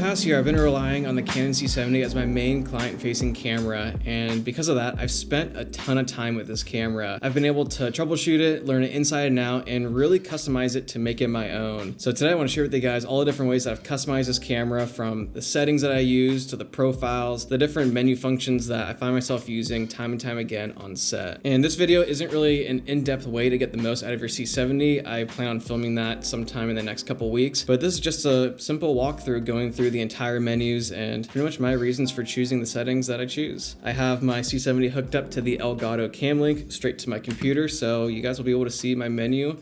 past year, I've been relying on the Canon C70 as my main client-facing camera, and because of that, I've spent a ton of time with this camera. I've been able to troubleshoot it, learn it inside and out, and really customize it to make it my own. So today I want to share with you guys all the different ways that I've customized this camera, from the settings that I use to the profiles, the different menu functions that I find myself using time and time again on set. And this video isn't really an in-depth way to get the most out of your C70. I plan on filming that sometime in the next couple weeks, but this is just a simple walkthrough going through the entire menus and pretty much my reasons for choosing the settings that I choose. I have my C70 hooked up to the Elgato Cam Link straight to my computer, so you guys will be able to see my menu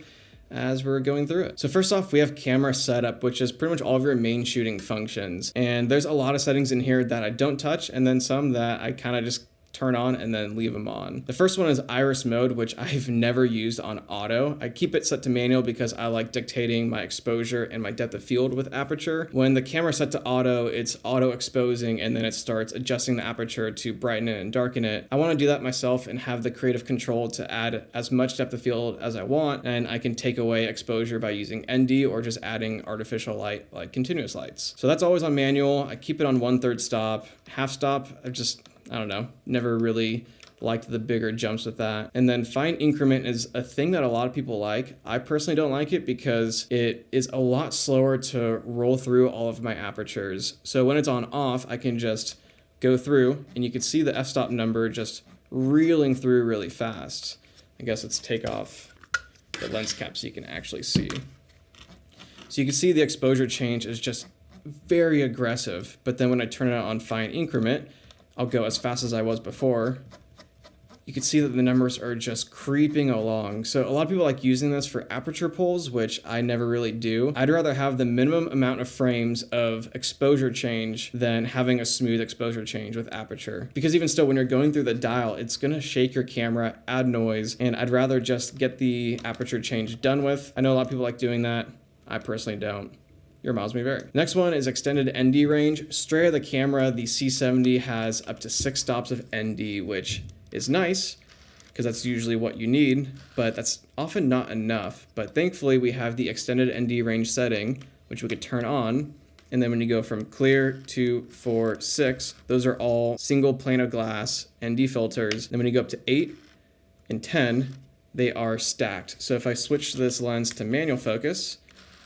as we're going through it. So first off, we have camera setup, which is pretty much all of your main shooting functions. And there's a lot of settings in here that I don't touch, and then some that I kind of just turn on and then leave them on. The first one is iris mode, which I've never used on auto. I keep it set to manual because I like dictating my exposure and my depth of field with aperture. When the camera's set to auto, it's auto exposing and then it starts adjusting the aperture to brighten it and darken it. I want to do that myself and have the creative control to add as much depth of field as I want, and I can take away exposure by using ND or just adding artificial light like continuous lights. So that's always on manual. I keep it on 1/3 stop. Half stop, I don't know, never really liked the bigger jumps with that. And then fine increment is a thing that a lot of people like. I personally don't like it because it is a lot slower to roll through all of my apertures. So when it's on off, I can just go through and you can see the f-stop number just reeling through really fast. I guess let's take off the lens cap so you can actually see. So you can see the exposure change is just very aggressive, but then when I turn it on fine increment, I'll go as fast as I was before. You can see that the numbers are just creeping along. So a lot of people like using this for aperture pulls, which I never really do. I'd rather have the minimum amount of frames of exposure change than having a smooth exposure change with aperture. Because even still, when you're going through the dial, it's gonna shake your camera, add noise, and I'd rather just get the aperture change done with. I know a lot of people like doing that. I personally don't. Your miles may vary. Next one is extended ND range. Straight out of the camera, the C70 has up to 6 stops of ND, which is nice because that's usually what you need, but that's often not enough. But thankfully we have the extended ND range setting, which we could turn on. And then when you go from clear to 4, 6, those are all single plane of glass ND filters. Then when you go up to 8 and 10, they are stacked. So if I switch this lens to manual focus,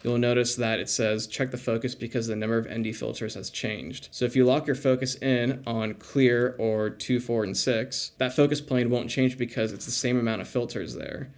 you'll notice that it says check the focus because the number of ND filters has changed. So if you lock your focus in on clear or 2, 4, and 6, that focus plane won't change because it's the same amount of filters there.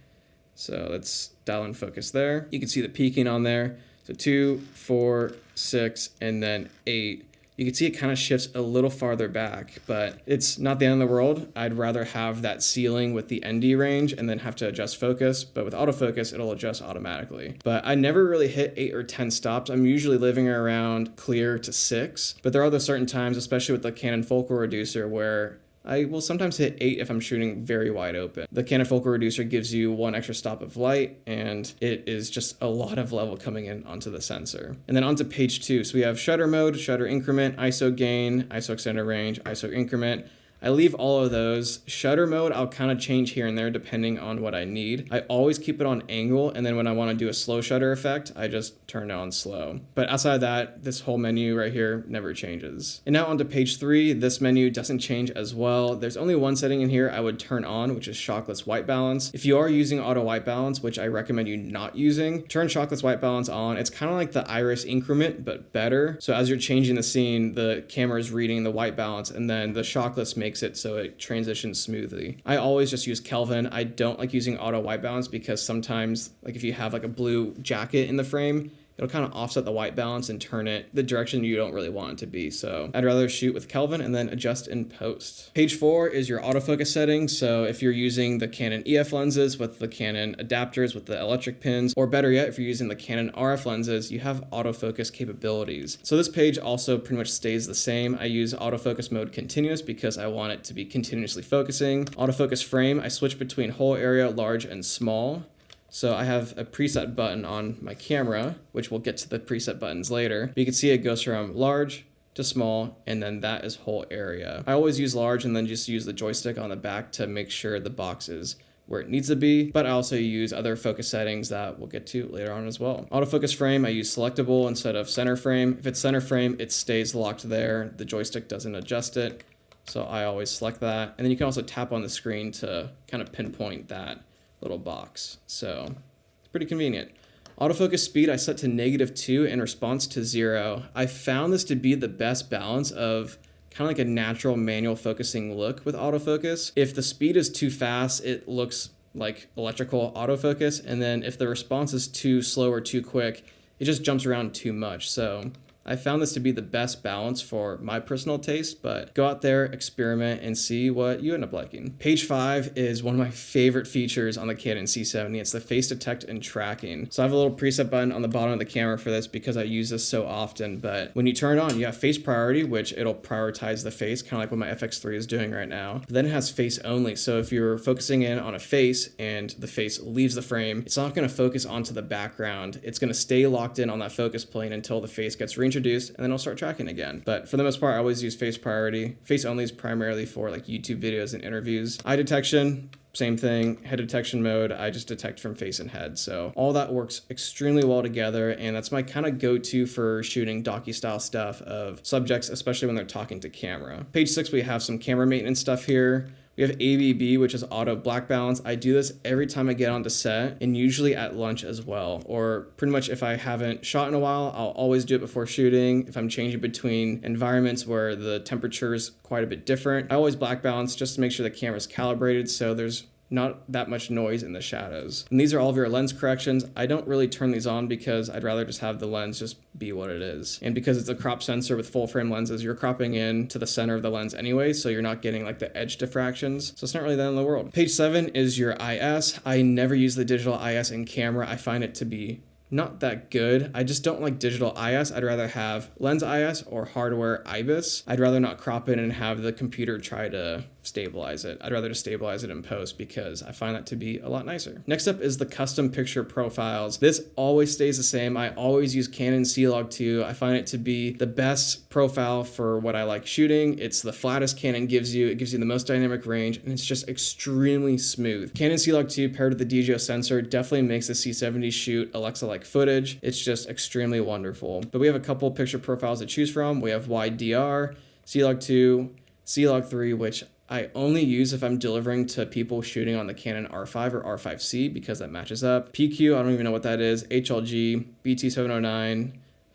So let's dial in focus there. You can see the peaking on there. So 2, 4, 6, and then 8. You can see it kind of shifts a little farther back, but it's not the end of the world. I'd rather have that ceiling with the ND range and then have to adjust focus, but with autofocus, it'll adjust automatically. But I never really hit 8 or 10 stops. I'm usually living around clear to 6, but there are those certain times, especially with the Canon focal reducer, where I will sometimes hit 8 if I'm shooting very wide open. The Canon focal reducer gives you 1 extra stop of light, and it is just a lot of level coming in onto the sensor. And then onto page 2. So we have shutter mode, shutter increment, ISO gain, ISO extended range, ISO increment. I leave all of those. Shutter mode, I'll kind of change here and there depending on what I need. I always keep it on angle, and then when I want to do a slow shutter effect, I just turn it on slow. But outside of that, this whole menu right here never changes. And now onto page 3, this menu doesn't change as well. There's only one setting in here I would turn on, which is shockless white balance. If you are using auto white balance, which I recommend you not using, turn shockless white balance on. It's kind of like the iris increment, but better. So as you're changing the scene, the camera is reading the white balance, and then the shockless makes it so it transitions smoothly. I always just use Kelvin. I don't like using auto white balance because sometimes, like if you have like a blue jacket in the frame, it'll kind of offset the white balance and turn it the direction you don't really want it to be. So I'd rather shoot with Kelvin and then adjust in post. Page 4 is your autofocus settings. So if you're using the Canon EF lenses with the Canon adapters with the electric pins, or better yet, if you're using the Canon RF lenses, you have autofocus capabilities. So this page also pretty much stays the same. I use autofocus mode continuous because I want it to be continuously focusing. Autofocus frame, I switch between whole area, large, and small. So I have a preset button on my camera, which we'll get to the preset buttons later. But you can see it goes from large to small, and then that is whole area. I always use large and then just use the joystick on the back to make sure the box is where it needs to be, but I also use other focus settings that we'll get to later on as well. Autofocus frame, I use selectable instead of center frame. If it's center frame, it stays locked there. The joystick doesn't adjust it. So I always select that. And then you can also tap on the screen to kind of pinpoint that little box. So it's pretty convenient. Autofocus speed I set to -2 in response to 0. I found this to be the best balance of kind of like a natural manual focusing look with autofocus. If the speed is too fast, it looks like electrical autofocus. And then if the response is too slow or too quick, it just jumps around too much. So I found this to be the best balance for my personal taste, but go out there, experiment, and see what you end up liking. Page 5 is one of my favorite features on the Canon C70. It's the face detect and tracking. So I have a little preset button on the bottom of the camera for this because I use this so often, but when you turn it on, you have face priority, which it'll prioritize the face, kind of like what my FX3 is doing right now. But then it has face only. So if you're focusing in on a face and the face leaves the frame, it's not gonna focus onto the background. It's gonna stay locked in on that focus plane until the face gets reintroduced, and then I'll start tracking again. But for the most part, I always use face priority. Face only is primarily for like YouTube videos and interviews. Eye detection, same thing. Head detection mode, I just detect from face and head. So all that works extremely well together, and that's my kind of go-to for shooting docu style stuff of subjects, especially when they're talking to camera. Page 6, we have some camera maintenance stuff here. We have ABB, which is auto black balance. I do this every time I get onto set, and usually at lunch as well. Or pretty much if I haven't shot in a while, I'll always do it before shooting. If I'm changing between environments where the temperature is quite a bit different, I always black balance just to make sure the camera's calibrated so there's not that much noise in the shadows. And these are all of your lens corrections. I don't really turn these on because I'd rather just have the lens just be what it is. And because it's a crop sensor with full frame lenses, you're cropping in to the center of the lens anyway, so you're not getting like the edge diffractions. So it's not really that in the world. Page 7 is your IS. I never use the digital IS in camera. I find it to be not that good. I just don't like digital IS. I'd rather have lens IS or hardware IBIS. I'd rather not crop it and have the computer try to stabilize it. I'd rather just stabilize it in post because I find that to be a lot nicer. Next up is the custom picture profiles. This always stays the same. I always use Canon C-Log2. I find it to be the best profile for what I like shooting. It's the flattest Canon gives you. It gives you the most dynamic range, and it's just extremely smooth. Canon C-Log2 paired with the DJI sensor definitely makes the C70 shoot Alexa-like footage. It's just extremely wonderful. But we have a couple picture profiles to choose from. We have wide DR, C-Log2, C-Log3, which I only use if I'm delivering to people shooting on the Canon R5 or R5C because that matches up. PQ, I don't even know what that is. HLG, BT709,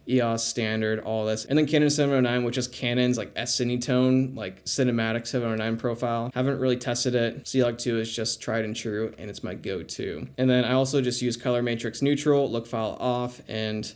EOS standard, all this. And then Canon 709, which is Canon's like S-Cinetone, like cinematic 709 profile. Haven't really tested it. C-Log2 is just tried and true, and it's my go-to. And then I also just use color matrix neutral, look file off, and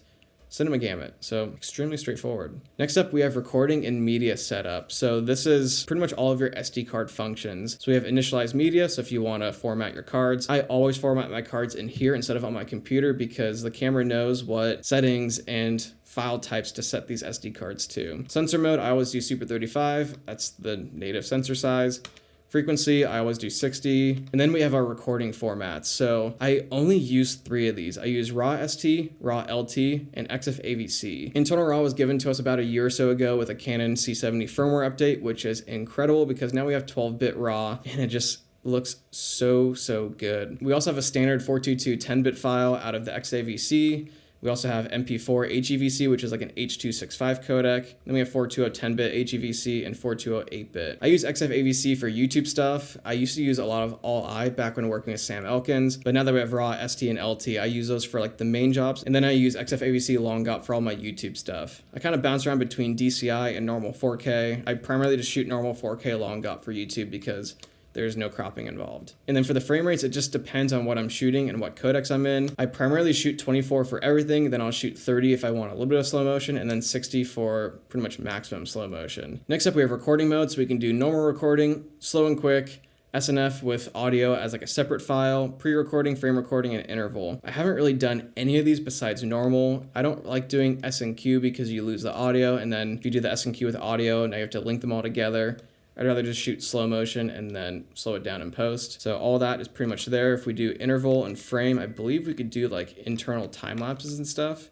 Cinema Gamut. So extremely straightforward. Next up, we have recording and media setup. So this is pretty much all of your SD card functions. So we have initialized media. So if you want to format your cards, I always format my cards in here instead of on my computer because the camera knows what settings and file types to set these SD cards to. Sensor mode, I always do Super 35. That's the native sensor size. Frequency, I always do 60. And then we have our recording formats. So I only use 3 of these. I use RAW ST, RAW LT, and EXIF AVC. Internal RAW was given to us about a year or so ago with a Canon C70 firmware update, which is incredible because now we have 12-bit RAW and it just looks so good. We also have a standard 422 10-bit file out of the XAVC. We also have MP4 HEVC, which is like an H.265 codec. Then we have 420 10-bit HEVC and 420 8-bit. I use EXIF AVC for YouTube stuff. I used to use a lot of All-I back when working with Sam Elkins, but now that we have RAW, ST, and LT, I use those for like the main jobs. And then I use EXIF AVC long GOP for all my YouTube stuff. I kind of bounce around between DCI and normal 4K. I primarily just shoot normal 4K long GOP for YouTube because there's no cropping involved. And then for the frame rates, it just depends on what I'm shooting and what codecs I'm in. I primarily shoot 24 for everything, then I'll shoot 30 if I want a little bit of slow motion, and then 60 for pretty much maximum slow motion. Next up, we have recording mode, so we can do normal recording, slow and quick, SNF with audio as like a separate file, pre-recording, frame recording, and interval. I haven't really done any of these besides normal. I don't like doing S&Q because you lose the audio, and then if you do the S&Q with audio, now you have to link them all together. I'd rather just shoot slow motion and then slow it down in post. So all that is pretty much there. If we do interval and frame, I believe we could do like internal time lapses and stuff.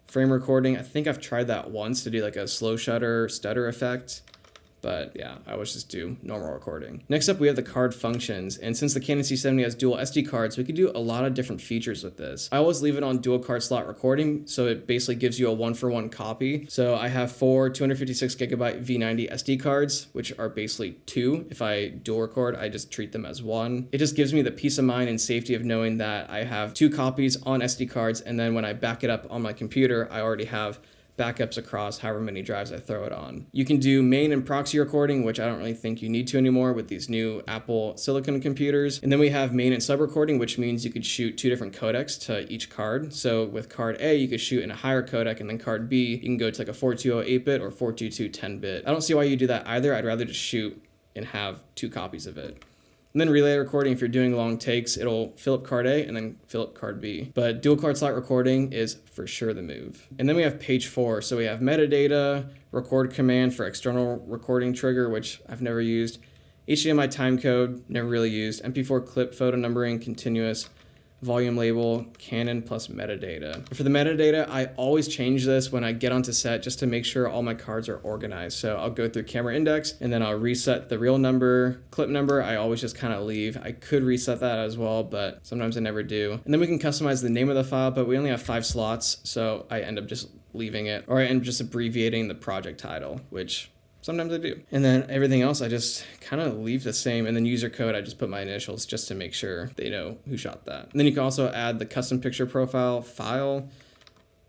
Frame recording, I think I've tried that once to do like a slow shutter stutter effect, But yeah, I always just do normal recording. Next up, we have the card functions. And since the Canon C70 has dual SD cards, we can do a lot of different features with this. I always leave it on dual card slot recording, so it basically gives you a 1-for-1 copy. So I have 4 256 gigabyte V90 SD cards, which are basically 2. If I dual record, I just treat them as 1. It just gives me the peace of mind and safety of knowing that I have 2 copies on SD cards, and then when I back it up on my computer, I already have backups across however many drives I throw it on. You can do main and proxy recording, which I don't really think you need to anymore with these new Apple Silicon computers. And then we have main and sub recording, which means you could shoot 2 different codecs to each card. So with card A, you could shoot in a higher codec, and then card B, you can go to like a 420 8-bit or 422 10-bit. I don't see why you do that either. I'd rather just shoot and have 2 copies of it. And then relay recording, if you're doing long takes, it'll fill up card A and then fill up card B. But dual card slot recording is for sure the move. And then we have page 4. So we have metadata, record command for external recording trigger, which I've never used, HDMI timecode, never really used, MP4 clip photo numbering, continuous, volume label, Canon plus metadata. For the metadata, I always change this when I get onto set just to make sure all my cards are organized. So I'll go through camera index and then I'll reset the real number, clip number. I always just kind of leave. I could reset that as well, but sometimes I never do. And then we can customize the name of the file, but we only have 5 slots. So I end up just leaving it, or I end up just abbreviating the project title, which sometimes I do. And then everything else, I just kind of leave the same. And then user code, I just put my initials just to make sure they know who shot that. And then you can also add the custom picture profile file,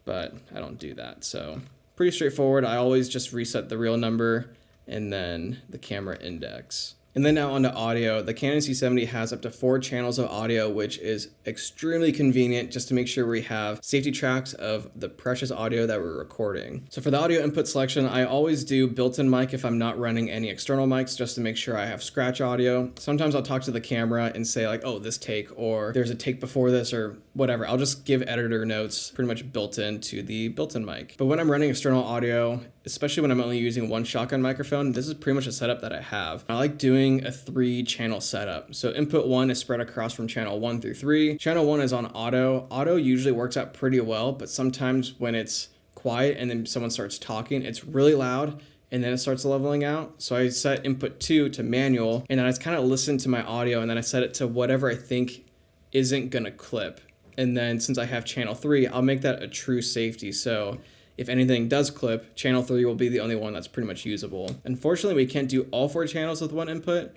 but I don't do that. So pretty straightforward. I always just reset the real number and then the camera index. And then now onto audio. The Canon C70 has up to 4 channels of audio, which is extremely convenient just to make sure we have safety tracks of the precious audio that we're recording. So for the audio input selection, I always do built-in mic if I'm not running any external mics, just to make sure I have scratch audio. Sometimes I'll talk to the camera and say like, oh, this take, or there's a take before this, or whatever. I'll just give editor notes pretty much built into the built-in mic. But when I'm running external audio, especially when I'm only using one shotgun microphone, this is pretty much a setup that I have. I like doing a 3-channel setup. So input 1 is spread across from channel 1 through 3. Channel 1 is on auto. Auto usually works out pretty well, but sometimes when it's quiet and then someone starts talking, it's really loud and then it starts leveling out. So I set input 2 to manual, and then I kind of listen to my audio, and then I set it to whatever I think isn't gonna clip. And then since I have channel 3, I'll make that a true safety. So if anything does clip, channel 3 will be the only one that's pretty much usable. Unfortunately, we can't do all 4 channels with one input.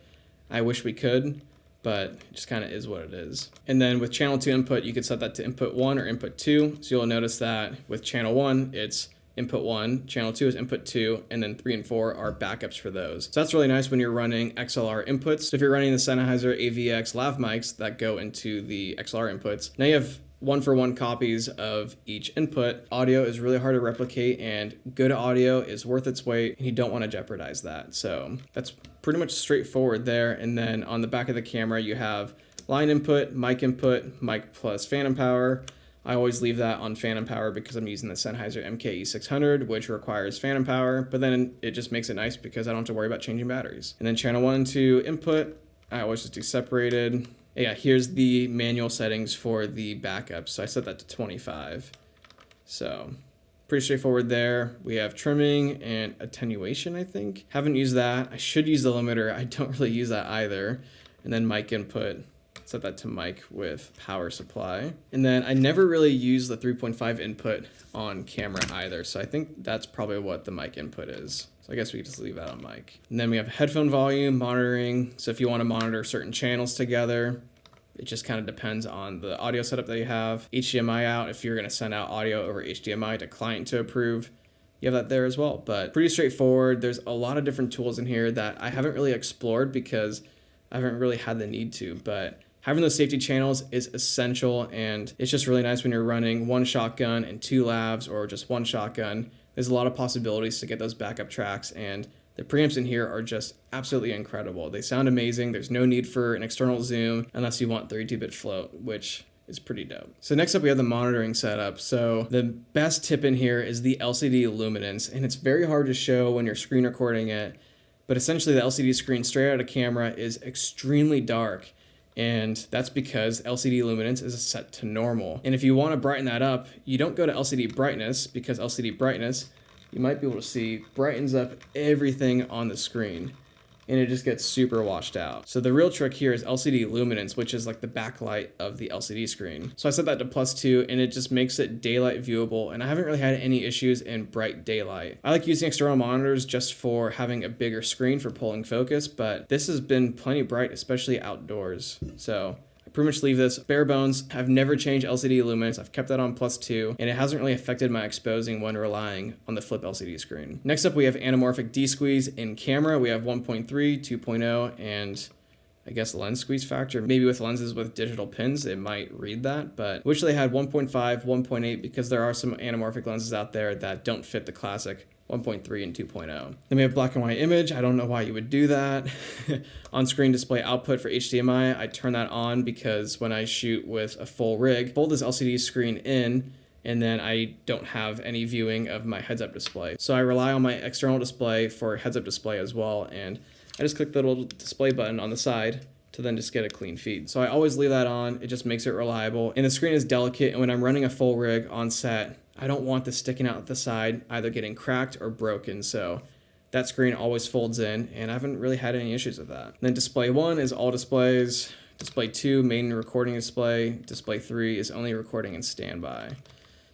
I wish we could, but it just kind of is what it is. And then with channel 2 input, you could set that to input 1 or input 2. So you'll notice that with channel 1, it's input 1, channel 2 is input 2, and then 3 and 4 are backups for those. So that's really nice when you're running XLR inputs. So if you're running the Sennheiser AVX lav mics that go into the XLR inputs, now you have 1-for-1 copies of each input. Audio is really hard to replicate, and good audio is worth its weight, and you don't want to jeopardize that. So that's pretty much straightforward there. And then on the back of the camera, you have line input, mic plus phantom power. I always leave that on phantom power because I'm using the Sennheiser MKE600, which requires phantom power, but then it just makes it nice because I don't have to worry about changing batteries. And then channel 1 and 2 input, I always just do separated. Yeah, here's the manual settings for the backup. So I set that to 25. So pretty straightforward there. We have trimming and attenuation, I think. Haven't used that. I should use the limiter. I don't really use that either. And then mic input, set that to mic with power supply. And then I never really use the 3.5 input on camera either. So I think that's probably what the mic input is. So I guess we can just leave that on mic. And then we have headphone volume monitoring. So if you want to monitor certain channels together, it just kind of depends on the audio setup that you have. HDMI out, if you're going to send out audio over HDMI to client to approve, you have that there as well. But pretty straightforward. There's a lot of different tools in here that I haven't really explored because I haven't really had the need to, but having those safety channels is essential, and it's just really nice when you're running 1 shotgun and 2 lavs, or just 1 shotgun. There's a lot of possibilities to get those backup tracks, and the preamps in here are just absolutely incredible. They sound amazing. There's no need for an external zoom unless you want 32-bit float, which is pretty dope. So next up, we have the monitoring setup. So the best tip in here is the LCD luminance, and it's very hard to show when you're screen recording it, but essentially the LCD screen straight out of camera is extremely dark. And that's because LCD luminance is set to normal. And if you want to brighten that up, you don't go to LCD brightness, because LCD brightness you might be able to see, brightens up everything on the screen, and it just gets super washed out. So the real trick here is LCD luminance, which is like the backlight of the LCD screen. So I set that to +2, and it just makes it daylight viewable, and I haven't really had any issues in bright daylight. I like using external monitors just for having a bigger screen for pulling focus, but this has been plenty bright, especially outdoors. So pretty much leave this bare bones. I've never changed LCD luminance. I've kept that on +2, and it hasn't really affected my exposing when relying on the flip LCD screen. Next up, we have anamorphic D-squeeze in camera. We have 1.3, 2.0, and I guess lens squeeze factor. Maybe with lenses with digital pins, it might read that, but wish they had 1.5, 1.8, because there are some anamorphic lenses out there that don't fit the classic 1.3 and 2.0. Then we have black and white image. I don't know why you would do that. On-screen display output for HDMI, I turn that on because when I shoot with a full rig, fold this LCD screen in, and then I don't have any viewing of my heads-up display. So I rely on my external display for heads-up display as well, and I just click the little display button on the side to then just get a clean feed. So I always leave that on. It just makes it reliable. And the screen is delicate, and when I'm running a full rig on set, I don't want this sticking out the side, either getting cracked or broken. So that screen always folds in, and I haven't really had any issues with that. And then display 1 is all displays. Display 2, main recording display. Display 3 is only recording and standby.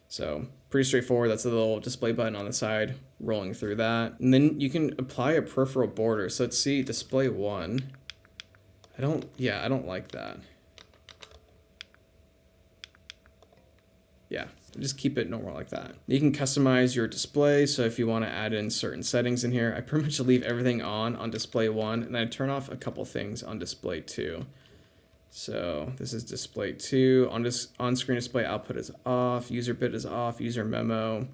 So pretty straightforward. That's the little display button on the side, rolling through that. And then you can apply a peripheral border. So let's see, display 1. I don't like that. Yeah, just keep it normal like that. You can customize your display, so if you want to add in certain settings in here, I pretty much leave everything on display 1, and I turn off a couple things on display 2. So this is display 2. On-screen display output is off, user bit is off, user memo,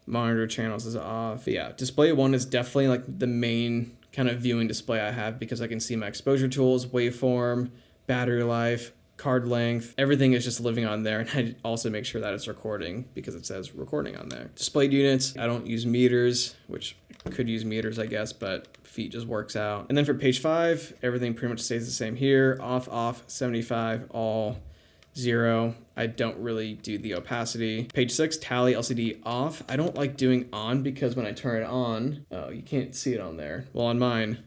monitor channels is off. But yeah, display 1 is definitely like the main kind of viewing display I have, because I can see my exposure tools, waveform, battery life, card length, everything is just living on there. And I also make sure that it's recording because it says recording on there. Displayed units, I don't use meters, which could use meters, I guess, but feet just works out. And then for page 5, everything pretty much stays the same here. Off, 75, all, 0. I don't really do the opacity. Page 6, tally LCD off. I don't like doing on because when I turn it on, oh, you can't see it on there. Well, on mine,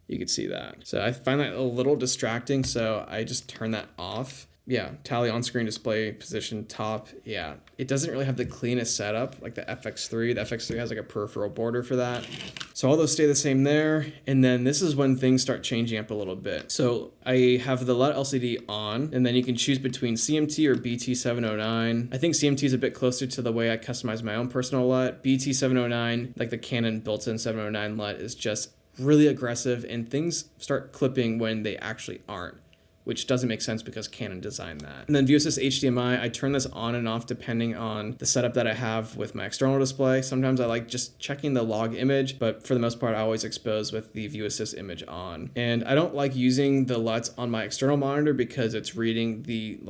you could see that. So I find that a little distracting, so I just turn that off. Yeah, tally on-screen display position top. Yeah, it doesn't really have the cleanest setup like the FX3. The FX3 has like a peripheral border for that. So all those stay the same there. And then this is when things start changing up a little bit. So I have the LUT LCD on, and then you can choose between CMT or BT709. I think CMT is a bit closer to the way I customize my own personal LUT. BT709, like the Canon built-in 709 LUT, is just really aggressive, and things start clipping when they actually aren't, which doesn't make sense because Canon designed that. And then View Assist HDMI, I turn this on and off depending on the setup that I have with my external display. Sometimes I like just checking the log image, but for the most part, I always expose with the View Assist image on. And I don't like using the LUTs on my external monitor because it's reading the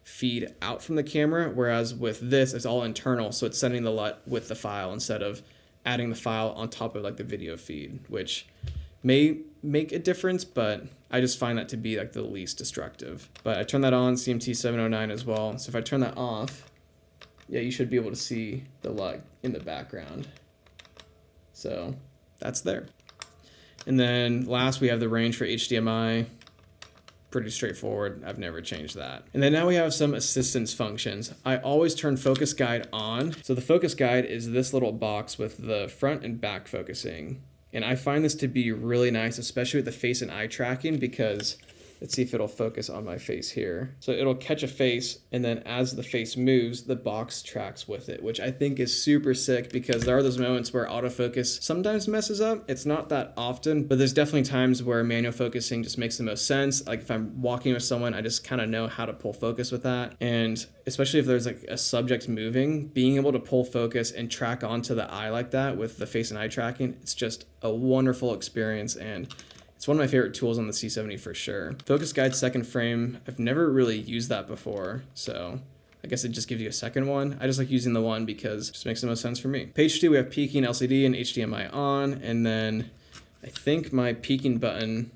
feed out from the camera, whereas with this, it's all internal, so it's sending the LUT with the file instead of adding the file on top of the video feed, which may make a difference, but I just find that to be the least destructive. But I turn that on, CMT 709 as well. So if I turn that off, yeah, you should be able to see the LUT in the background. So that's there. And then last, we have the range for HDMI. Pretty straightforward. I've never changed that. And then now we have some assistance functions. I always turn focus guide on. So the focus guide is this little box with the front and back focusing. And I find this to be really nice, especially with the face and eye tracking, because let's see if it'll focus on my face here. So it'll catch a face, and then as the face moves, the box tracks with it, which I think is super sick because there are those moments where autofocus sometimes messes up. It's not that often, but there's definitely times where manual focusing just makes the most sense. Like if I'm walking with someone, I just kind of know how to pull focus with that. And especially if there's a subject moving, being able to pull focus and track onto the eye like that with the face and eye tracking, it's just a wonderful experience, and it's one of my favorite tools on the C70 for sure. Focus guide second frame, I've never really used that before, so I guess it just gives you a second one. I just like using the one because it just makes the most sense for me. Page 2, we have peaking LCD and HDMI on, and then I think my peaking button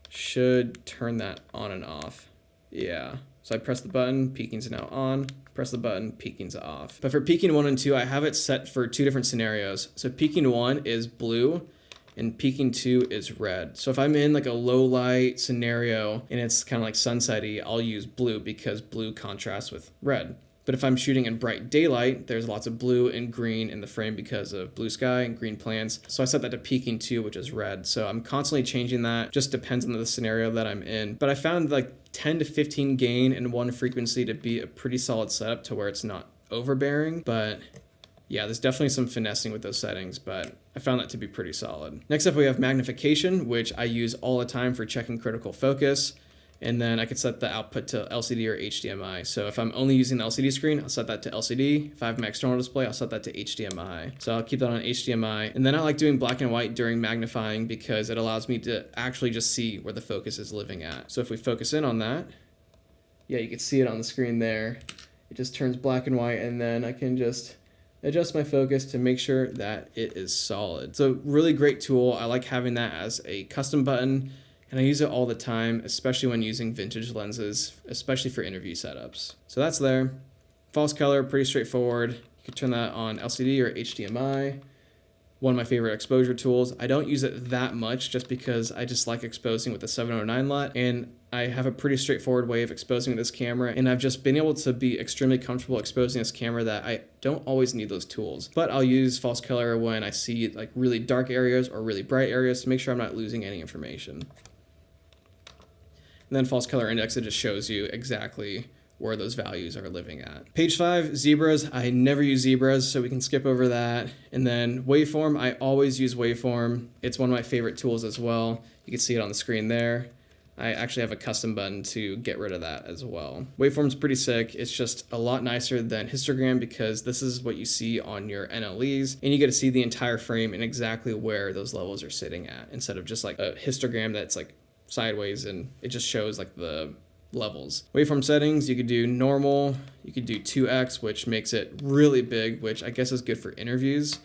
should turn that on and off. Yeah, so I press the button, peaking's now on. press the button, peaking's off. But for peaking 1 and 2, I have it set for 2 different scenarios. So peaking 1 is blue and peaking 2 is red. So if I'm in like a low light scenario and it's kind of like sunsetty, I'll use blue because blue contrasts with red. But if I'm shooting in bright daylight, there's lots of blue and green in the frame because of blue sky and green plants. So I set that to peaking 2, which is red. So I'm constantly changing that. Just depends on the scenario that I'm in. But I found like 10 to 15 gain and 1 frequency to be a pretty solid setup to where it's not overbearing. But yeah, there's definitely some finessing with those settings, but I found that to be pretty solid. Next up, we have magnification, which I use all the time for checking critical focus. And then I could set the output to LCD or HDMI. So if I'm only using the LCD screen, I'll set that to LCD. If I have my external display, I'll set that to HDMI. So I'll keep that on HDMI. And then I like doing black and white during magnifying because it allows me to actually just see where the focus is living at. So if we focus in on that, yeah, you can see it on the screen there. It just turns black and white, and then I can just adjust my focus to make sure that it is solid. So really great tool. I like having that as a custom button. And I use it all the time, especially when using vintage lenses, especially for interview setups. So that's there. False color, pretty straightforward. You can turn that on LCD or HDMI. One of my favorite exposure tools. I don't use it that much just because I just like exposing with the 709 LUT, and I have a pretty straightforward way of exposing with this camera, and I've just been able to be extremely comfortable exposing this camera that I don't always need those tools. But I'll use false color when I see like really dark areas or really bright areas to make sure I'm not losing any information. And then false color index, it just shows you exactly where those values are living at. Page 5, zebras. I never use zebras, so we can skip over that. And then waveform, I always use waveform. It's one of my favorite tools as well. You can see it on the screen there. I actually have a custom button to get rid of that as well. Waveform's pretty sick. It's just a lot nicer than histogram because this is what you see on your NLEs, and you get to see the entire frame and exactly where those levels are sitting at, instead of just like a histogram that's like sideways and it just shows like the levels. Waveform settings, you could do normal, you could do 2x, which makes it really big, which I guess is good for interviews.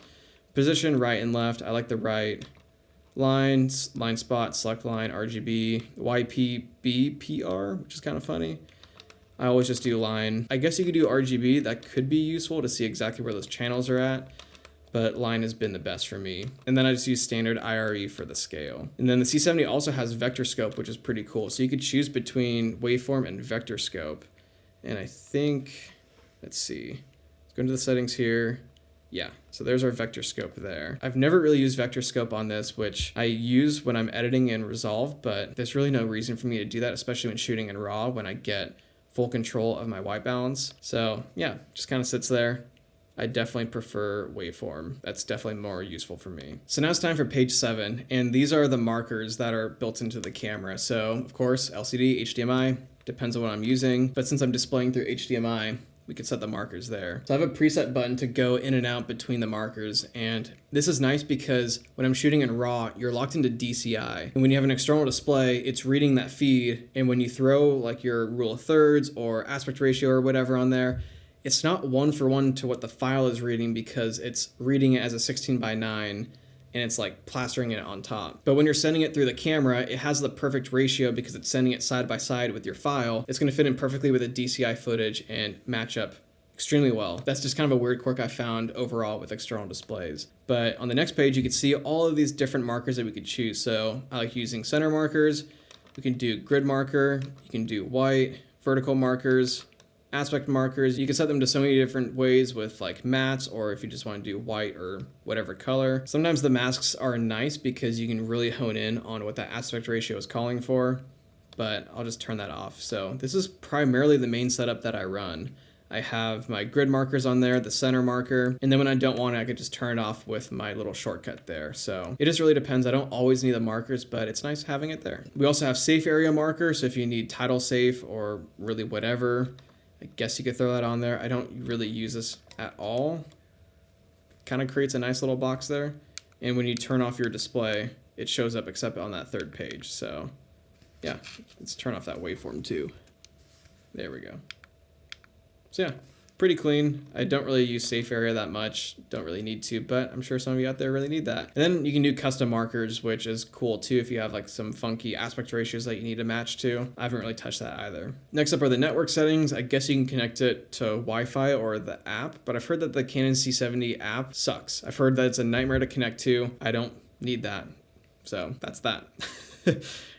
Position, right and left. I like the right. Lines, line spot, select line, RGB, YPBPR, which is kind of funny. I always just do line. I guess you could do RGB. That could be useful to see exactly where those channels are at, but line has been the best for me. And then I just use standard IRE for the scale. And then the C70 also has vector scope, which is pretty cool. So you could choose between waveform and vector scope. And I think, let's see, let's go into the settings here. Yeah, so there's our vector scope there. I've never really used vector scope on this, which I use when I'm editing in Resolve, but there's really no reason for me to do that, especially when shooting in RAW when I get full control of my white balance. So yeah, just kind of sits there. I definitely prefer waveform. That's definitely more useful for me. So now it's time for page 7, and these are the markers that are built into the camera. So of course, LCD, HDMI, depends on what I'm using, but since I'm displaying through HDMI, we can set the markers there. So I have a preset button to go in and out between the markers, and this is nice because when I'm shooting in RAW, you're locked into DCI. And when you have an external display, it's reading that feed, and when you throw like your rule of thirds or aspect ratio or whatever on there, it's not 1-for-1 to what the file is reading because it's reading it as a 16:9 and it's like plastering it on top. But when you're sending it through the camera, it has the perfect ratio because it's sending it side by side with your file. It's gonna fit in perfectly with the DCI footage and match up extremely well. That's just kind of a weird quirk I found overall with external displays. But on the next page, you can see all of these different markers that we could choose. So I like using center markers. We can do grid marker. You can do white, vertical markers, aspect markers. You can set them to so many different ways with like mattes, or if you just want to do white or whatever color. Sometimes the masks are nice because you can really hone in on what that aspect ratio is calling for, but I'll just turn that off. So this is primarily the main setup that I run. I have my grid markers on there, the center marker, and then when I don't want it, I could just turn it off with my little shortcut there. So it just really depends. I don't always need the markers, but it's nice having it there. We also have safe area marker, so if you need title safe or really whatever, I guess you could throw that on there. I don't really use this at all. Kind of creates a nice little box there. And when you turn off your display, it shows up except on that third page. So yeah, let's turn off that waveform too. There we go. So yeah, pretty clean. I don't really use safe area that much. Don't really need to, but I'm sure some of you out there really need that. And then you can do custom markers, which is cool too if you have like some funky aspect ratios that you need to match to. I haven't really touched that either. Next up are the network settings. I guess you can connect it to Wi-Fi or the app, but I've heard that the Canon C70 app sucks. I've heard that it's a nightmare to connect to. I don't need that. So that's that.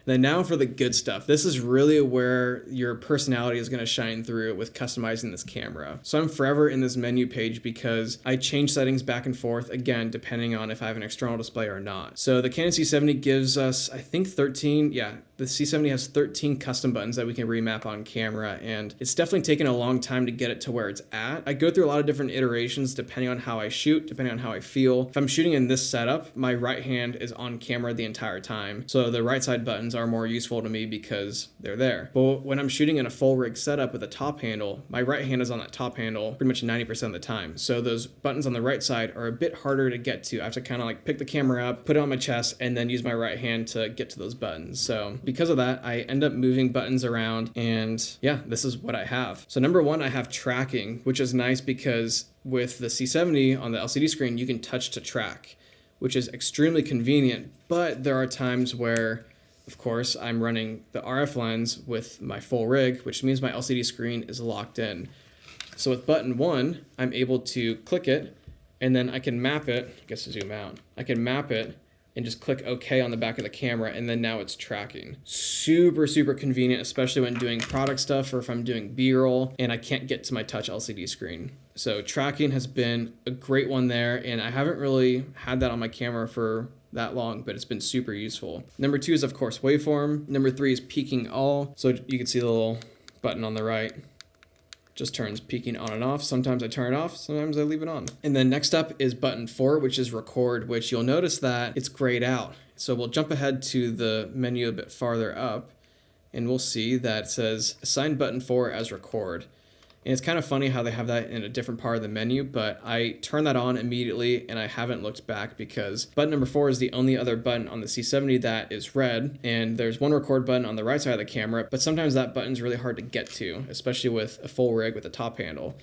Then now for the good stuff. This is really where your personality is going to shine through with customizing this camera. So I'm forever in this menu page because I change settings back and forth, again, depending on if I have an external display or not. So the Canon C70 gives us, I think 13, the C70 has 13 custom buttons that we can remap on camera, and it's definitely taken a long time to get it to where it's at. I go through a lot of different iterations depending on how I shoot, depending on how I feel. If I'm shooting in this setup, my right hand is on camera the entire time. So the right side buttons are more useful to me because they're there. But when I'm shooting in a full rig setup with a top handle, my right hand is on that top handle pretty much 90% of the time. So those buttons on the right side are a bit harder to get to. I have to kind of like pick the camera up, put it on my chest, and then use my right hand to get to those buttons. So because of that, I end up moving buttons around, and yeah, this is what I have. So number one, I have tracking, which is nice because with the C70 on the LCD screen, you can touch to track, which is extremely convenient. But there are times where, of course, I'm running the RF lens with my full rig, which means my LCD screen is locked in. So with button one, I'm able to click it, and then I can map it. I guess to zoom out, I can map it and just click OK on the back of the camera, and then now it's tracking. Super, super convenient, especially when doing product stuff or if I'm doing B-roll and I can't get to my touch LCD screen. So tracking has been a great one there, and I haven't really had that on my camera for that long, but it's been super useful. Number two is, of course, waveform. Number three is peaking all. So you can see the little button on the right just turns peaking on and off. Sometimes I turn it off, sometimes I leave it on. And then next up is button 4, which is record, which you'll notice that it's grayed out. So we'll jump ahead to the menu a bit farther up, and we'll see that it says assign button 4 as record. And it's kind of funny how they have that in a different part of the menu, but I turn that on immediately and I haven't looked back because button number 4 is the only other button on the C70 that is red, and there's one record button on the right side of the camera, but sometimes that button's really hard to get to, especially with a full rig with a top handle.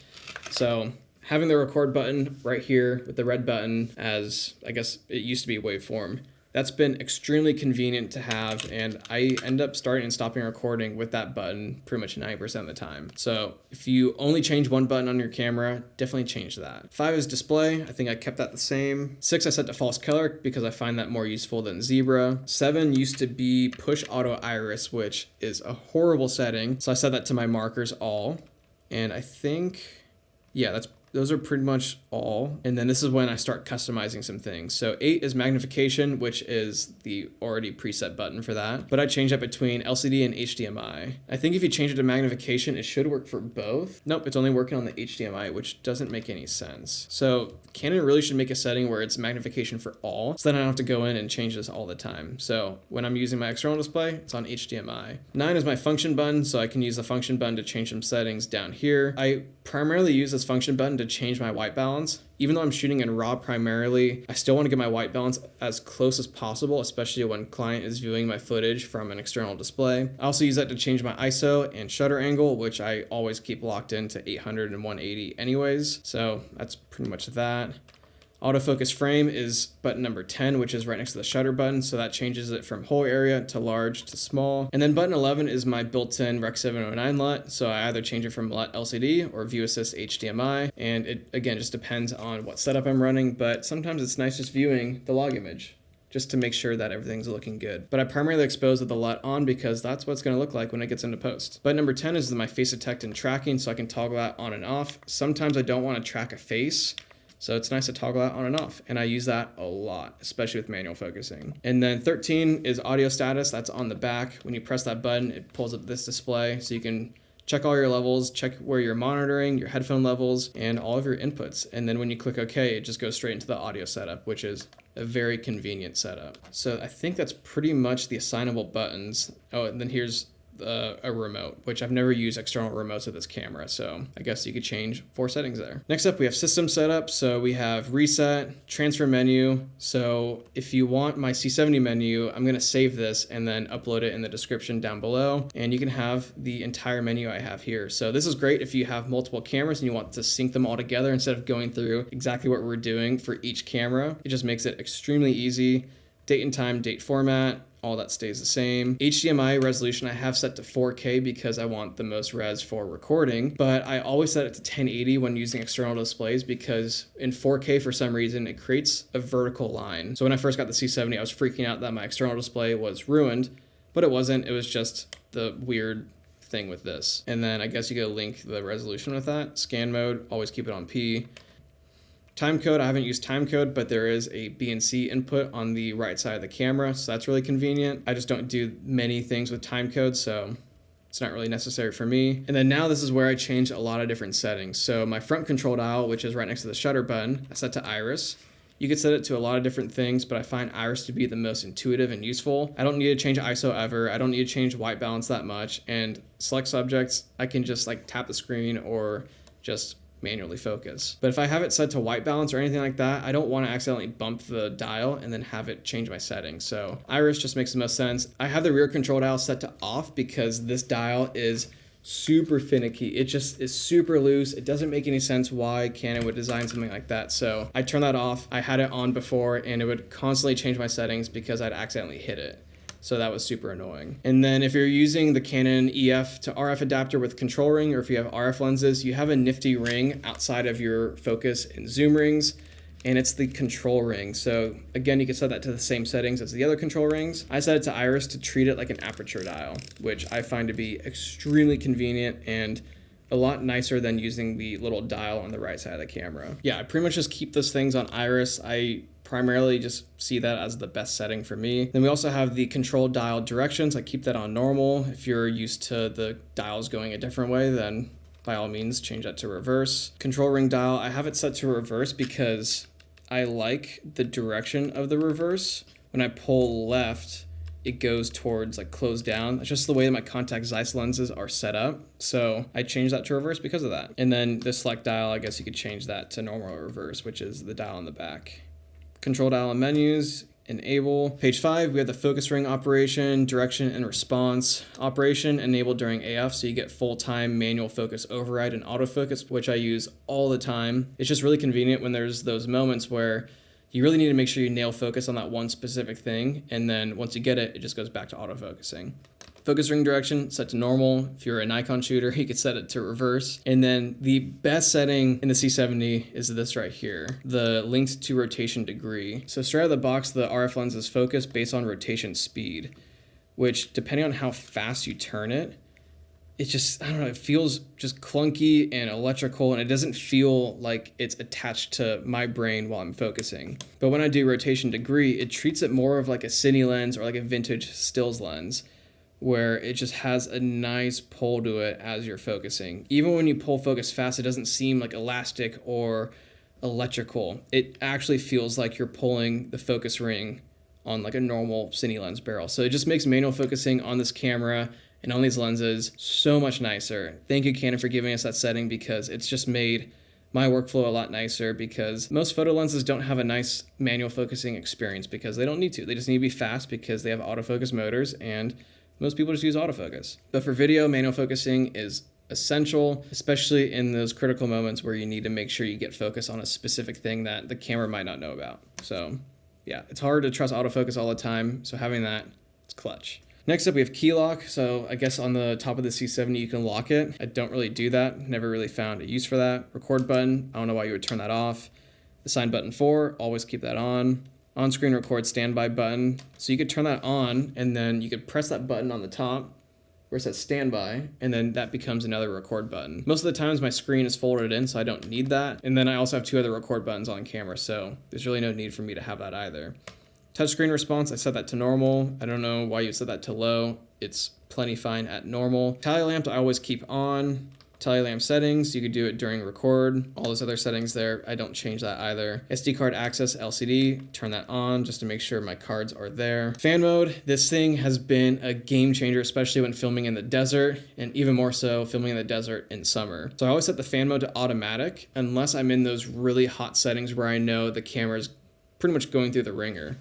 So having the record button right here with the red button as, I guess it used to be waveform, that's been extremely convenient to have, and I end up starting and stopping recording with that button pretty much 90% of the time. So if you only change one button on your camera, definitely change that. 5 is display. I think I kept that the same. 6 I set to false color because I find that more useful than zebra. 7 used to be push auto iris, which is a horrible setting. So I set that to my markers all. And I think, yeah, those are pretty much all. And then this is when I start customizing some things. So 8 is magnification, which is the already preset button for that. But I change that between LCD and HDMI. I think if you change it to magnification, it should work for both. Nope, it's only working on the HDMI, which doesn't make any sense. So Canon really should make a setting where it's magnification for all, so then I don't have to go in and change this all the time. So when I'm using my external display, it's on HDMI. 9 is my function button, so I can use the function button to change some settings down here. I primarily use this function button to change my white balance. Even though I'm shooting in RAW primarily, I still want to get my white balance as close as possible, especially when client is viewing my footage from an external display. I also use that to change my ISO and shutter angle, which I always keep locked into 800 and 180 anyways. So that's pretty much that. Autofocus frame is button number 10, which is right next to the shutter button, so that changes it from whole area to large to small. And then button 11 is my built-in Rec 709 LUT, so I either change it from LUT LCD or View Assist HDMI, and it, again, just depends on what setup I'm running, but sometimes it's nice just viewing the log image, just to make sure that everything's looking good. But I primarily expose with the LUT on because that's what it's gonna look like when it gets into post. Button number 10 is my face detect and tracking, so I can toggle that on and off. Sometimes I don't wanna track a face, so it's nice to toggle that on and off, and I use that a lot, especially with manual focusing. And then 13 is audio status. That's on the back. When you press that button, it pulls up this display, so you can check all your levels, check where you're monitoring, your headphone levels, and all of your inputs. And then when you click OK, it just goes straight into the audio setup, which is a very convenient setup. So I think that's pretty much the assignable buttons. Oh, and then here's a remote, which I've never used external remotes with this camera. So I guess you could change 4 settings there. Next up, we have system setup. So we have reset, transfer menu. So if you want my C70 menu, I'm going to save this and then upload it in the description down below. And you can have the entire menu I have here. So this is great if you have multiple cameras and you want to sync them all together instead of going through exactly what we're doing for each camera. It just makes it extremely easy. Date and time, date format, all that stays the same. HDMI resolution I have set to 4K because I want the most res for recording, but I always set it to 1080 when using external displays because in 4K for some reason it creates a vertical line. So when I first got the C70, I was freaking out that my external display was ruined, but it wasn't. It was just the weird thing with this. And then I guess you could link the resolution with that. Scan mode, always keep it on P. Timecode, I haven't used timecode, but there is a BNC input on the right side of the camera, so that's really convenient. I just don't do many things with timecode, so it's not really necessary for me. And then now this is where I change a lot of different settings. So my front control dial, which is right next to the shutter button, I set to iris. You could set it to a lot of different things, but I find iris to be the most intuitive and useful. I don't need to change ISO ever. I don't need to change white balance that much. And select subjects, I can just like tap the screen or just manually focus. But if I have it set to white balance or anything like that, I don't want to accidentally bump the dial and then have it change my settings. So iris just makes the most sense. I have the rear control dial set to off because this dial is super finicky. It just is super loose. It doesn't make any sense why Canon would design something like that. So I turn that off. I had it on before and it would constantly change my settings because I'd accidentally hit it. So that was super annoying. And then if you're using the Canon EF to RF adapter with control ring, or if you have RF lenses, you have a nifty ring outside of your focus and zoom rings, and it's the control ring. So again, you can set that to the same settings as the other control rings. I set it to iris to treat it like an aperture dial, which I find to be extremely convenient and a lot nicer than using the little dial on the right side of the camera. Yeah, I pretty much just keep those things on iris. I primarily just see that as the best setting for me. Then we also have the control dial directions. I keep that on normal. If you're used to the dials going a different way, then by all means change that to reverse. Control ring dial, I have it set to reverse because I like the direction of the reverse. When I pull left, it goes towards like closed down. That's just the way that my contact Zeiss lenses are set up. So I changed that to reverse because of that. And then the select dial, I guess you could change that to normal or reverse, which is the dial on the back. Control dial and menus, enable. Page 5, we have the focus ring operation, direction and response. Operation enabled during AF, so you get full-time manual focus override and autofocus, which I use all the time. It's just really convenient when there's those moments where you really need to make sure you nail focus on that one specific thing, and then once you get it, it just goes back to autofocusing. Focus ring direction set to normal. If you're a Nikon shooter, you could set it to reverse. And then the best setting in the C70 is this right here, the linked to rotation degree. So straight out of the box, the RF lens is focused based on rotation speed, which depending on how fast you turn it, it just, I don't know, it feels just clunky and electrical, and it doesn't feel like it's attached to my brain while I'm focusing. But when I do rotation degree, it treats it more of like a cine lens or like a vintage stills lens, where it just has a nice pull to it as you're focusing. Even when you pull focus fast, it doesn't seem like elastic or electrical. It actually feels like you're pulling the focus ring on like a normal cine lens barrel. So it just makes manual focusing on this camera and on these lenses so much nicer. Thank you, Canon, for giving us that setting because it's just made my workflow a lot nicer, because most photo lenses don't have a nice manual focusing experience because they don't need to. They just need to be fast because they have autofocus motors, and most people just use autofocus. But for video, manual focusing is essential, especially in those critical moments where you need to make sure you get focus on a specific thing that the camera might not know about. So yeah, it's hard to trust autofocus all the time, so having that, it's clutch. Next up, we have key lock. So I guess on the top of the C70, you can lock it. I don't really do that. Never really found a use for that. Record button, I don't know why you would turn that off. The sign button 4, always keep that on. On-screen record standby button. So you could turn that on, and then you could press that button on the top where it says standby, and then that becomes another record button. Most of the times my screen is folded in, so I don't need that. And then I also have 2 other record buttons on camera, so there's really no need for me to have that either. Touchscreen response, I set that to normal. I don't know why you set that to low. It's plenty fine at normal. Tally lamp, I always keep on. Telegram settings, you could do it during record. All those other settings there, I don't change that either. SD card access LCD, turn that on just to make sure my cards are there. Fan mode, this thing has been a game changer, especially when filming in the desert, and even more so filming in the desert in summer. So I always set the fan mode to automatic unless I'm in those really hot settings where I know the camera's pretty much going through the ringer.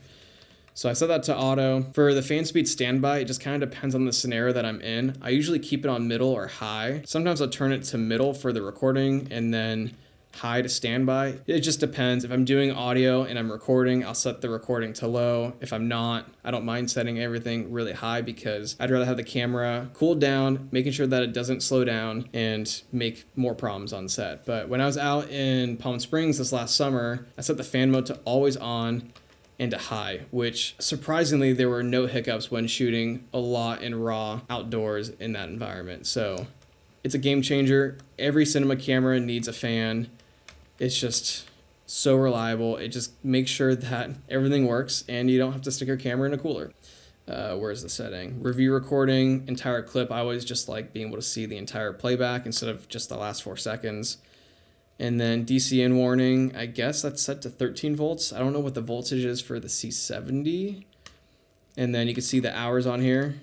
So I set that to auto. For the fan speed standby, it just kind of depends on the scenario that I'm in. I usually keep it on middle or high. Sometimes I'll turn it to middle for the recording and then high to standby. It just depends. If I'm doing audio and I'm recording, I'll set the recording to low. If I'm not, I don't mind setting everything really high because I'd rather have the camera cooled down, making sure that it doesn't slow down and make more problems on set. But when I was out in Palm Springs this last summer, I set the fan mode to always on and to high, which surprisingly, there were no hiccups when shooting a lot in RAW outdoors in that environment. So it's a game changer. Every cinema camera needs a fan. It's just so reliable. It just makes sure that everything works and you don't have to stick your camera in a cooler. Where's the setting? Review recording, entire clip. I always just like being able to see the entire playback instead of just the last 4 seconds. And then DCN warning, I guess that's set to 13 volts. I don't know what the voltage is for the C70. And then you can see the hours on here.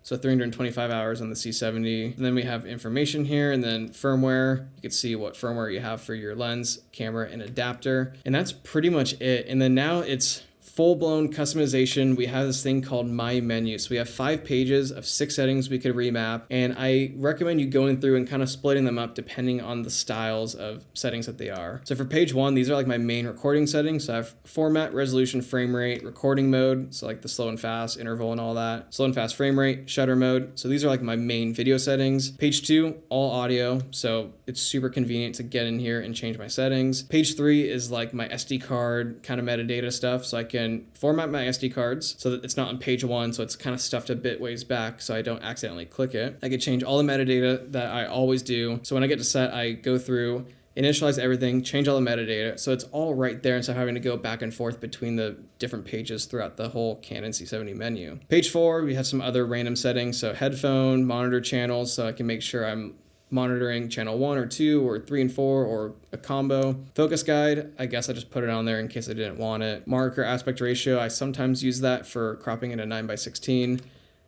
So 325 hours on the C70. And then we have information here and then firmware. You can see what firmware you have for your lens, camera, and adapter. And that's pretty much it. And then now it's full-blown customization. We have this thing called My Menu. So we have 5 pages of 6 settings we could remap. And I recommend you going through and kind of splitting them up depending on the styles of settings that they are. So for page 1, these are like my main recording settings. So I have format, resolution, frame rate, recording mode. So like the slow and fast, interval and all that. Slow and fast frame rate, shutter mode. So these are like my main video settings. Page 2, all audio. So it's super convenient to get in here and change my settings. Page 3 is like my SD card kind of metadata stuff. So I can format my SD cards so that it's not on page 1, so it's kind of stuffed a bit ways back so I don't accidentally click it. I could change all the metadata that I always do. So when I get to set, I go through, initialize everything, change all the metadata, so it's all right there instead of having to go back and forth between the different pages throughout the whole Canon C70 menu. Page 4, we have some other random settings, so headphone, monitor channels, so I can make sure I'm monitoring channel 1 or 2 or 3 and 4 or a combo. Focus guide, I guess I just put it on there in case I didn't want it. Marker aspect ratio, I sometimes use that for cropping in a 9:16.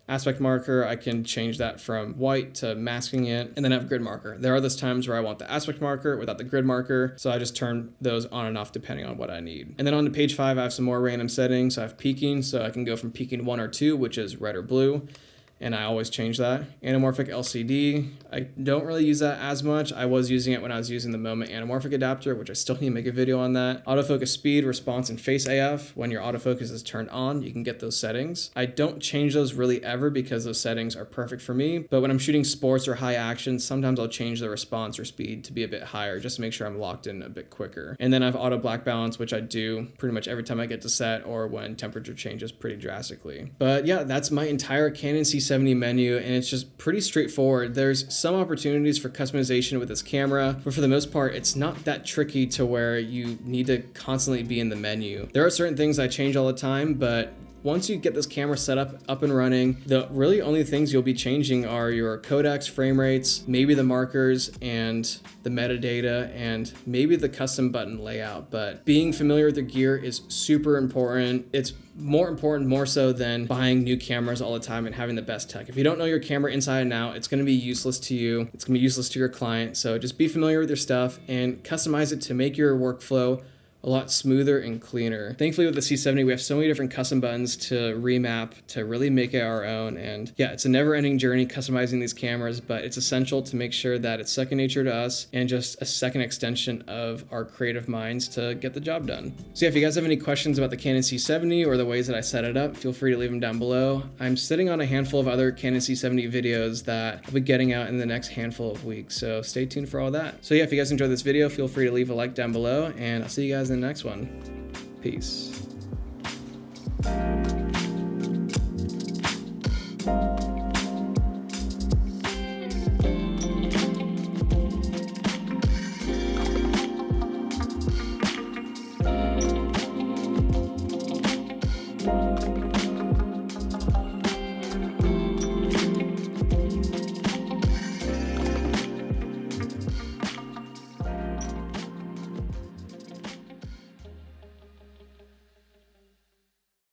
Aspect marker, I can change that from white to masking it, and then I have grid marker. There are those times where I want the aspect marker without the grid marker, so I just turn those on and off depending on what I need. And then on to page 5, I have some more random settings. So I have peaking, so I can go from peaking 1 or 2, which is red or blue, and I always change that. Anamorphic LCD, I don't really use that as much. I was using it when I was using the Moment anamorphic adapter, which I still need to make a video on that. Autofocus speed, response, and face AF. When your autofocus is turned on, you can get those settings. I don't change those really ever because those settings are perfect for me, but when I'm shooting sports or high action, sometimes I'll change the response or speed to be a bit higher just to make sure I'm locked in a bit quicker. And then I have auto black balance, which I do pretty much every time I get to set or when temperature changes pretty drastically. But yeah, that's my entire Canon C70 menu, and it's just pretty straightforward. There's some opportunities for customization with this camera, but for the most part, it's not that tricky to where you need to constantly be in the menu. There are certain things I change all the time, but once you get this camera set up and running, the really only things you'll be changing are your codecs, frame rates, maybe the markers and the metadata, and maybe the custom button layout. But being familiar with the gear is super important. It's more important, more so than buying new cameras all the time and having the best tech. If you don't know your camera inside and out, it's gonna be useless to you. It's gonna be useless to your client. So just be familiar with your stuff and customize it to make your workflow a lot smoother and cleaner. Thankfully with the C70, we have so many different custom buttons to remap to really make it our own. And yeah, it's a never-ending journey customizing these cameras, but it's essential to make sure that it's second nature to us and just a second extension of our creative minds to get the job done. So yeah, if you guys have any questions about the Canon C70 or the ways that I set it up, feel free to leave them down below. I'm sitting on a handful of other Canon C70 videos that I'll be getting out in the next handful of weeks, so stay tuned for all that. So yeah, if you guys enjoyed this video, feel free to leave a like down below, and I'll see you guys in the next one. Peace.